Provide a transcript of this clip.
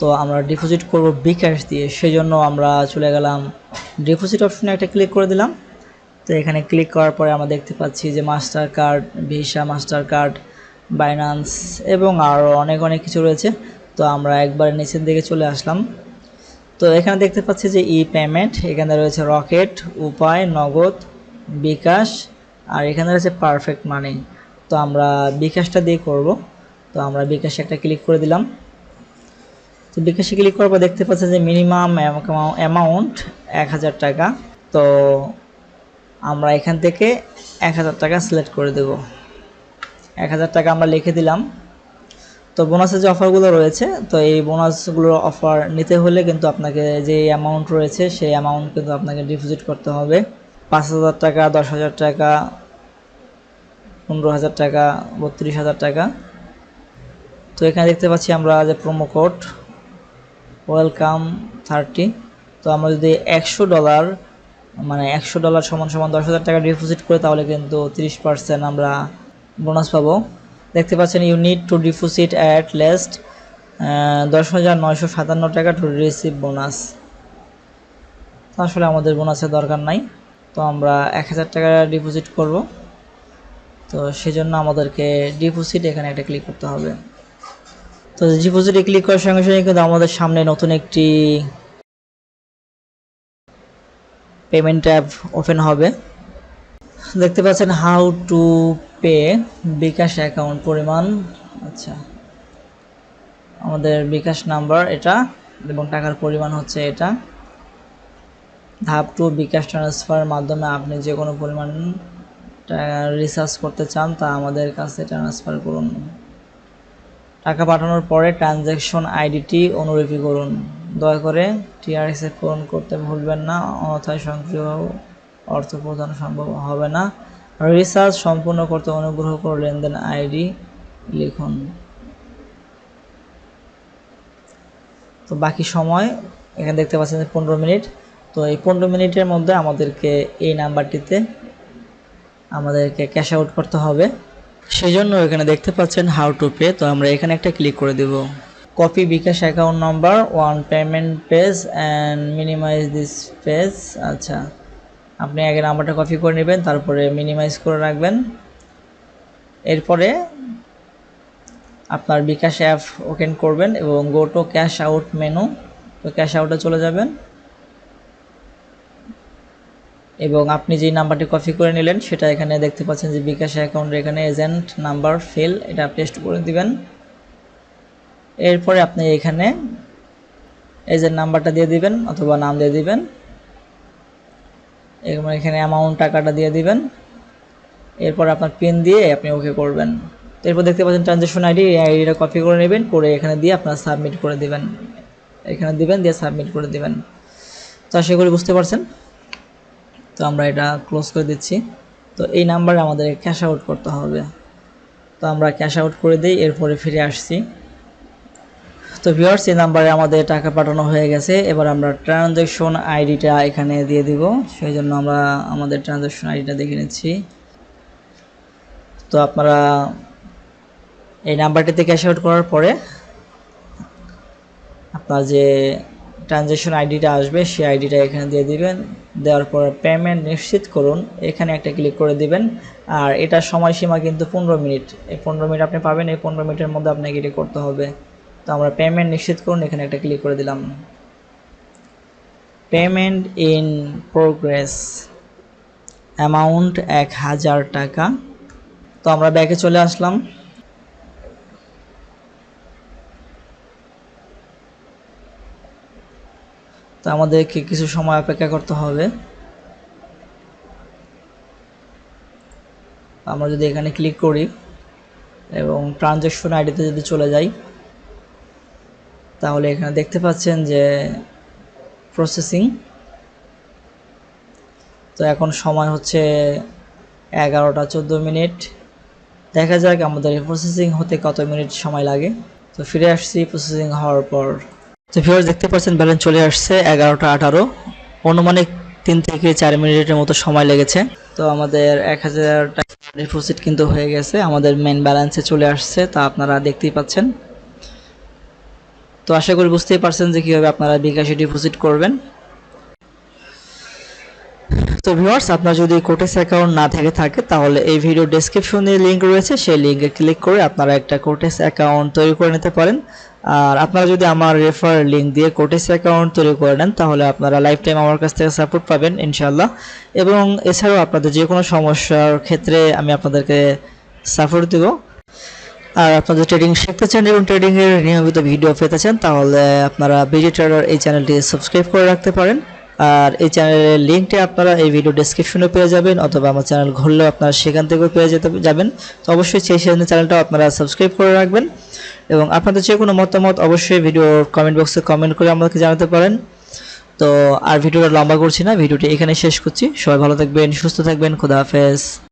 তো আমরা ডিপোজিট করব বিকাশ দিয়ে, সেই জন্য আমরা চলে গেলাম ডিপোজিট অপশনে, একটা ক্লিক করে দিলাম। তো এখানে ক্লিক করার পরে আমরা দেখতে পাচ্ছি যে master card, visa, master card, Binance এবং আরও অনেক কিছু রয়েছে। তো আমরা একবার নিচের দিকে চলে আসলাম। তো এখানে দেখতে পাচ্ছি যে ই পেমেন্ট, এখানে রয়েছে রকেট, উপায়, নগদ, বিকাশ, আর এখানে রয়েছে পারফেক্ট মানি। তো আমরা বিকাশটা দিয়ে করব। তো আমরা বিকাশে একটা ক্লিক করে দিলাম। তো বিকাশে ক্লিক করার পর দেখতে পাচ্ছি যে মিনিমাম অ্যামাউন্ট 1000 টাকা। তো আমরা এখান থেকে 1000 টাকা সিলেক্ট করে দেব। 1000 টাকা আমরা লিখে দিলাম। তো বোনাসের যে অফারগুলো রয়েছে, তো এই বোনাসগুলোর অফার নিতে হলে কিন্তু আপনাকে যে অ্যামাউন্ট রয়েছে সেই অ্যামাউন্ট কিন্তু আপনাকে ডিপোজিট করতে হবে। 5000 টাকা, 10,000 টাকা, 15,000 টাকা, 32,000 টাকা। তো এখানে দেখতে পাচ্ছি আমরা যে প্রোমো কোড ওয়েলকাম 30। তো আমরা যদি $100 মানে $100 সমান 10,000 টাকা ডিপোজিট করে তাহলে কিন্তু 30% আমরা বোনাস পাবো। দেখতে পাচ্ছেন you need to deposit at least 10,957 টাকা টু রিসিভ বোনাস। আসলে আমাদের বোনাসের দরকার নাই, তো আমরা 1000 টাকা ডিপোজিট করব। তো সেজন্য আমাদেরকে ডিপোজিট এখানে একটা ক্লিক করতে হবে। তো ডিপোজিটে ক্লিক করার সঙ্গে সঙ্গে কিন্তু আমাদের সামনে নতুন একটি পেমেন্ট ট্যাব ওপেন হবে। দেখতে পাচ্ছেন how to pay bKash account পরিমাণ। আচ্ছা, আমাদের বিকাশ নাম্বার এটা এবং টাকার পরিমাণ হচ্ছে এটা। ধাপ টু বিকাশ ট্রান্সফারের মাধ্যমে আপনি যে কোনো পরিমাণ রিচার্জ করতে চান তা আমাদের কাছে ট্রান্সফার করুন। টাকা পাঠানোর পরে ট্রানজ্যাকশন আইডিটি অনুলিপি করুন। দয়া করে টিআরএক্স পূরণ করতে ভুলবেন না, অন্যথায় সক্রিয় অর্থ প্রদান সম্ভব হবে না। রিচার্জ সম্পূর্ণ করতে অনুগ্রহ করে লেনদেন আইডি লিখুন। তো বাকি সময় এখানে দেখতে পাচ্ছেন 15 মিনিট। তো এই 15 মিনিটের মধ্যে আমাদেরকে এই নাম্বারটিতে আমাদেরকে ক্যাশ আউট করতে হবে। সেই জন্য এখানে দেখতে পাচ্ছেন হাউ টু পে। তো আমরা এখানে একটা ক্লিক করে দেব। Copy bKash account number one payment page and minimise this page. আচ্ছা, আপনি আগে নাম্বারটা কপি করে নেবেন, তারপরে মিনিমাইজ করে রাখবেন। এরপরে আপনার বিকাশ অ্যাপ ওপেন করবেন এবং go to cash out menu. তো ক্যাশ আউটে চলে যাবেন এবং আপনি যে নাম্বারটি কপি করে নিলেন সেটা এখানে দেখতে পাচ্ছেন যে বিকাশ অ্যাকাউন্টের এখানে এজেন্ট নাম্বার ফিল, এটা পেস্ট করে দিবেন। এরপরে আপনি এখানে এজেন্ট নাম্বারটা দিয়ে দিবেন অথবা নাম দিয়ে দিবেন এবং এখানে অ্যামাউন্ট টাকাটা দিয়ে দিবেন। এরপর আপনার পিন দিয়ে আপনি ওকে করবেন। তো এরপর দেখতে পাচ্ছেন ট্রানজ্যাকশন আইডি, এই আইডিটা কপি করে নেবেন, করে এখানে দিয়ে আপনার সাবমিট করে দিবেন। এখানে দিবেন, দিয়ে সাবমিট করে দিবেন। তো আশা করি বুঝতে পারছেন। তো আমরা এটা ক্লোজ করে দিচ্ছি। তো এই নাম্বারে আমাদের ক্যাশ আউট করতে হবে। তো আমরা ক্যাশ আউট করে দিই, এরপরে ফিরে আসছি। তো ভিউয়ার্স, এই নাম্বারে আমাদের টাকা পাঠানো হয়ে গেছে। এবার আমরা ট্রানজ্যাকশন আইডিটা এখানে দিয়ে দিব, সেই জন্য আমরা আমাদের ট্রানজ্যাকশন আইডিটা দেখে নিচ্ছি। তো আপনারা এই নাম্বারটিতে ক্যাশ আউট করার পরে আপনার যে ট্রানজ্যাকশন আইডিটা আসবে সেই আইডিটা এখানে দিয়ে দিবেন। দেওয়ার পর পেমেন্ট নিশ্চিত করুন, এখানে একটা ক্লিক করে দিবেন। আর এটার সময়সীমা কিন্তু 15 মিনিট। এই 15 মিনিট আপনি পাবেন, এই 15 মিনিটের মধ্যে আপনাকে এটি করতে হবে। তো আমরা পেমেন্ট নিশ্চিত করুন, এখানে একটা ক্লিক করে দিলাম। পেমেন্ট ইন প্রোগ্রেস, অ্যামাউন্ট 1000 টাকা। তো আমরা ব্যাকে চলে আসলাম। তো আমাদেরকে কিছু সময় অপেক্ষা করতে হবে। আমরা যদি এখানে ক্লিক করি এবং ট্রানজ্যাকশন আইডিতে যদি চলে যাই তাহলে এখানে দেখতে পাচ্ছেন যে প্রসেসিং। তো এখন সময় হচ্ছে 11টা 14 মিনিট। দেখা যাক আমাদের প্রসেসিং হতে কত মিনিট সময় লাগে। তো ফিরে আসছি প্রসেসিং হওয়ার পর। তো ভিউয়ার্স, দেখতে পাচ্ছেন ব্যালেন্স চলে আসছে 11টা 18। অনুমানিক 3 থেকে 4 মিনিটের মতো সময় লেগেছে। তো আমাদের 1000 টাকা ডিপোজিট কিন্তু হয়ে গেছে, আমাদের মেন ব্যালেন্সে চলে আসছে, তা আপনারা দেখতেই পাচ্ছেন। তো আশা করি বুঝতেই পারছেন যে কীভাবে আপনারা বিকাশে ডিপোজিট করবেন। তো ভিউয়ার্স, আপনার যদি কোটেক্স অ্যাকাউন্ট না থাকে তাহলে এই ভিডিও ডেসক্রিপশনে লিংক রয়েছে, সেই লিঙ্কে ক্লিক করে আপনারা একটা কোটেক্স অ্যাকাউন্ট তৈরি করে নিতে পারেন। আর আপনারা যদি আমার রেফার লিঙ্ক দিয়ে কোটেক্স অ্যাকাউন্ট তৈরি করে নেন তাহলে আপনারা লাইফ টাইম আমার কাছ থেকে সাপোর্ট পাবেন ইনশাআল্লাহ। এবং এছাড়াও আপনাদের যে কোনো সমস্যার ক্ষেত্রে আমি আপনাদেরকে সাপোর্ট দেব। আর আপনারা ট্রেডিং শিখতে চান এবং ট্রেডিংয়ের নিয়মিত ভিডিও পেতে চান তাহলে আপনারা বিডি ট্রেডার এই চ্যানেলটি সাবস্ক্রাইব করে রাখতে পারেন। আর এই চ্যানেলের লিঙ্কটি আপনারা এই ভিডিও ডেসক্রিপশনে পেয়ে যাবেন, অথবা আমার চ্যানেল ঘুরলেও আপনারা সেখান থেকেও পেয়ে যাবেন। তো অবশ্যই সেই চ্যানেলটাও আপনারা সাবস্ক্রাইব করে রাখবেন। এবং আপনাদের যে কোনো মতামত অবশ্যই ভিডিও কমেন্ট বক্সে কমেন্ট করে আমাকে জানাতে পারেন। তো আর ভিডিওটা লম্বা করছি না, ভিডিওটি এখানে শেষ করছি। সবাই ভালো থাকবেন, সুস্থ থাকবেন, খোদা হাফেজ।